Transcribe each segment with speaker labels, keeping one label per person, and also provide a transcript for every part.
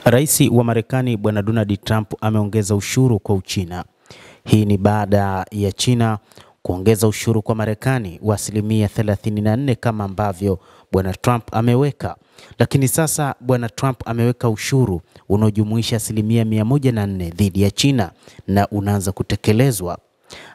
Speaker 1: Rais wa Marekani Bwana Donald Trump ameongeza ushuru kwa Uchina. Hii ni baada ya China kuongeza ushuru kwa Marekani wa asilimia 34 kama ambavyo Bwana Trump ameweka. Lakini sasa Bwana Trump ameweka ushuru unaojumuisha asilimia 104 dhidi ya China na unaanza kutekelezwa.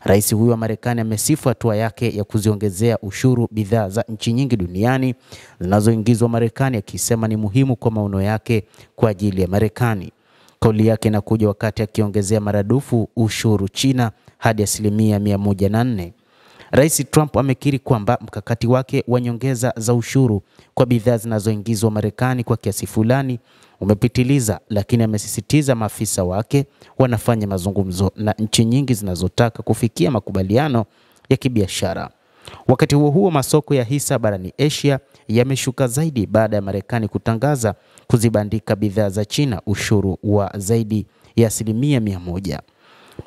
Speaker 1: Rais huyu wa Marekani amesifu hatua yake ya kuziongezea ushuru bidhaa za nchi nyingi duniani zinazoingizwa Marekani, akisema ni muhimu kwa maono yake kwa ajili ya Marekani. Kauli yake inakuja wakati akiongezea maradufu ushuru China hadi asilimia 104. Rais Trump amekiri kwamba mkakati wake wa nyongeza za ushuru kwa bidhaa zinazoingizwa Marekani kwa kiasi fulani umepitiliza, lakini amesisitiza maafisa wake wanafanya mazungumzo na nchi nyingi zinazotaka kufikia makubaliano ya kibiashara. Wakati huo huo, masoko ya hisa barani Asia yameshuka zaidi baada ya Marekani kutangaza kuzibandika bidhaa za China ushuru wa zaidi ya asilimia 100.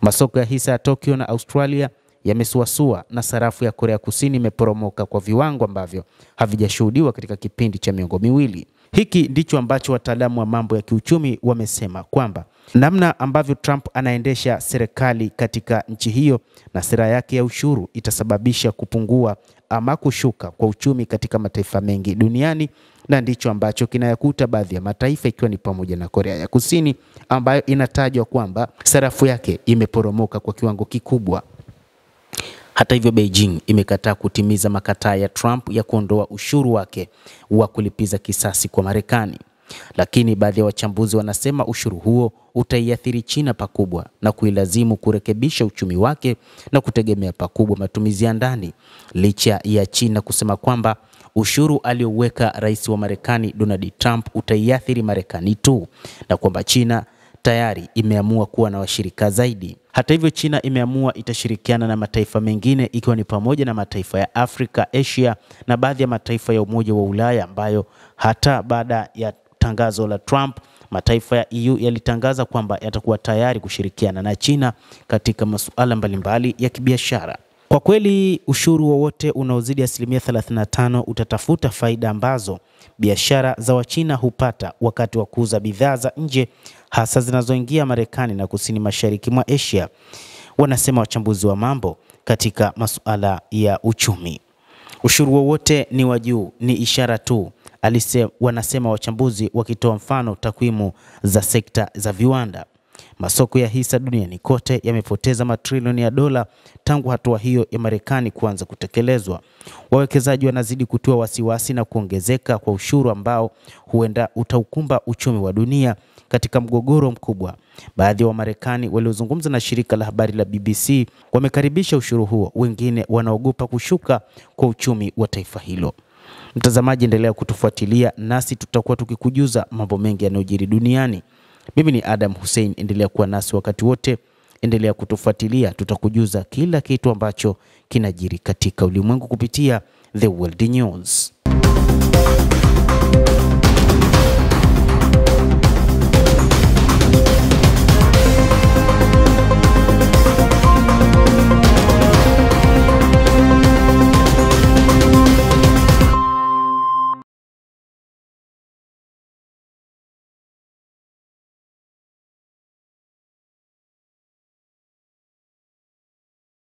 Speaker 1: Masoko ya hisa ya Tokyo na Australia yamesuasua na sarafu ya Korea Kusini imeporomoka kwa viwango ambavyo havijashuhudiwa katika kipindi cha miongo miwili. Hiki ndicho ambacho wataalamu wa mambo ya kiuchumi wamesema kwamba namna ambavyo Trump anaendesha serikali katika nchi hiyo na sera yake ya ushuru itasababisha kupungua ama kushuka kwa uchumi katika mataifa mengi duniani, na ndicho ambacho kinayakuta baadhi ya mataifa ikiwa ni pamoja na Korea ya Kusini ambayo inatajwa kwamba sarafu yake imeporomoka kwa kiwango kikubwa. Hata hivyo, Beijing imekataa kutimiza makataa ya Trump ya kuondoa ushuru wake wa kulipiza kisasi kwa Marekani. Lakini baadhi ya wachambuzi wanasema ushuru huo utaiathiri China pakubwa na kuilazimu kurekebisha uchumi wake na kutegemea pakubwa matumizi ya ndani, licha ya China kusema kwamba ushuru alioweka rais wa Marekani Donald Trump utaiathiri Marekani tu na kwamba China tayari imeamua kuwa na washirika zaidi. Hata hivyo, China imeamua itashirikiana na mataifa mengine ikiwa ni pamoja na mataifa ya Afrika, Asia na baadhi ya mataifa ya Umoja wa Ulaya ambayo hata baada ya tangazo la Trump, mataifa ya EU yalitangaza kwamba yatakuwa tayari kushirikiana na China katika masuala mbalimbali ya kibiashara. Kwa kweli, ushuru wowote unaozidi asilimia 35 utatafuta faida ambazo biashara za Wachina hupata wakati wa kuuza bidhaa za nje, hasa zinazoingia Marekani na kusini mashariki mwa Asia, wanasema wachambuzi wa mambo katika masuala ya uchumi. Ushuru wowote ni wa juu ni ishara tu, wanasema wachambuzi, wakitoa mfano takwimu za sekta za viwanda. Masoko ya hisa duniani kote yamepoteza matrilioni ya dola tangu hatua hiyo ya Marekani kuanza kutekelezwa. Wawekezaji wanazidi kutoa wasiwasi na kuongezeka kwa ushuru ambao huenda utaukumba uchumi wa dunia katika mgogoro mkubwa. Baadhi ya Wamarekani waliozungumza na shirika la habari la BBC wamekaribisha ushuru huo, wengine wanaogopa kushuka kwa uchumi wa taifa hilo. Mtazamaji, endelea kutufuatilia nasi tutakuwa tukikujuza mambo mengi yanayojiri duniani. Mimi ni Adam Hussein, endelea kuwa nasi wakati wote, endelea kutufuatilia, tutakujuza kila kitu ambacho kinajiri katika ulimwengu kupitia The World News.